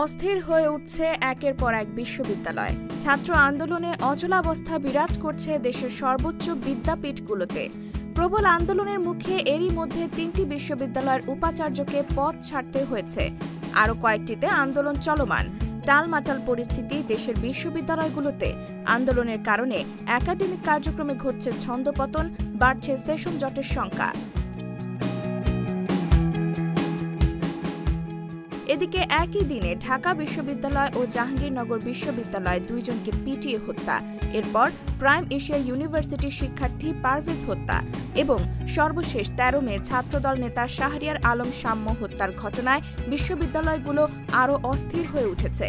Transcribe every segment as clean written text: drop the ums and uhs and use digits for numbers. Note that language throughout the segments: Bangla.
অস্থির হয়ে উঠছে একের পর এক বিশ্ববিদ্যালয়। ছাত্র আন্দোলনে অচলাবস্থা বিরাজ করছে দেশের সর্বোচ্চ বিদ্যাপীঠগুলোতে। প্রবল আন্দোলনের মুখে এরই মধ্যে ৩টি বিশ্ববিদ্যালয়ের উপাচার্যকে পদ ছাড়তে হয়েছে। আরও কয়েকটিতে আন্দোলন চলমান। টালমাটাল পরিস্থিতি দেশের বিশ্ববিদ্যালয়গুলোতে। আন্দোলনের কারণে একাডেমিক কার্যক্রমে ঘটছে ছন্দপতন, বাড়ছে সেশন জটের সংখ্যা। এদিকে একই দিনে ঢাকা বিশ্ববিদ্যালয় ও জাহাঙ্গীরনগর বিশ্ববিদ্যালয় দুইজনকে পিটিয়ে হত্যা, এরপর প্রাইম এশিয়া ইউনিভার্সিটির শিক্ষার্থী পারভেজ হত্যা এবং সর্বশেষ ১৩ মে ছাত্রদল নেতা শাহরিয়ার আলম শাম্য হত্যার ঘটনায় বিশ্ববিদ্যালয়গুলো আরও অস্থির হয়ে উঠেছে।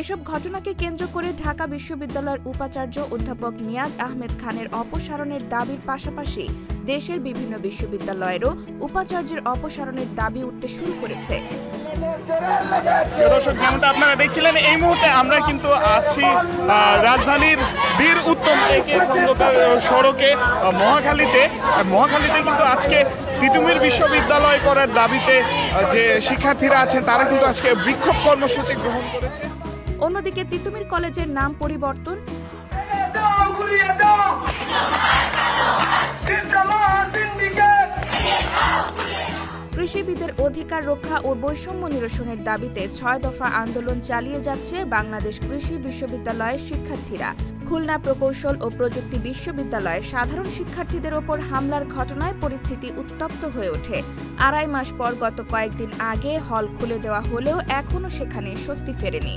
এসব ঘটনাকে কেন্দ্র করে ঢাকা বিশ্ববিদ্যালয়ের উপাচার্য অধ্যাপক নিয়াজ আহমেদ খানের অপসারণের দাবির পাশাপাশি দেশের বিভিন্ন বিশ্ববিদ্যালয়েরও উপাচার্যের অপসারণের দাবি উঠতে শুরু করেছে। দর্শক, যেমনটা আপনারা দেখছিলেন, এই মুহূর্তে আমরা কিন্তু আছি রাজধানীর বীর উত্তম খন্দকার সড়কে মহাখালীতে কিন্তু আজকে তিতুমির বিশ্ববিদ্যালয় করার দাবিতে যে শিক্ষার্থীরা আছেন তারা কিন্তু আজকে বিক্ষোভ কর্মসূচি গ্রহণ করেছে। অন্যদিকে তিতুমির কলেজের নাম পরিবর্তন, কৃষিবিদের অধিকার রক্ষা ও বৈষম্য নিরসনের দাবিতে ৬ দফা আন্দোলন চালিয়ে যাচ্ছে বাংলাদেশ কৃষি বিশ্ববিদ্যালয়ের শিক্ষার্থীরা। খুলনা প্রকৌশল ও প্রযুক্তি বিশ্ববিদ্যালয়ে সাধারণ শিক্ষার্থীদের ওপর হামলার ঘটনায় পরিস্থিতি উত্তপ্ত হয়ে ওঠে। ২.৫ মাস পর গত কয়েকদিন আগে হল খুলে দেওয়া হলেও এখনও সেখানে স্বস্তি ফেরেনি।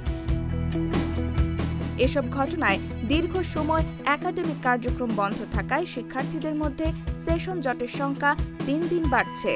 এসব ঘটনায় দীর্ঘ সময় একাডেমিক কার্যক্রম বন্ধ থাকায় শিক্ষার্থীদের মধ্যে সেশন জটের সংখ্যা দিন দিন বাড়ছে।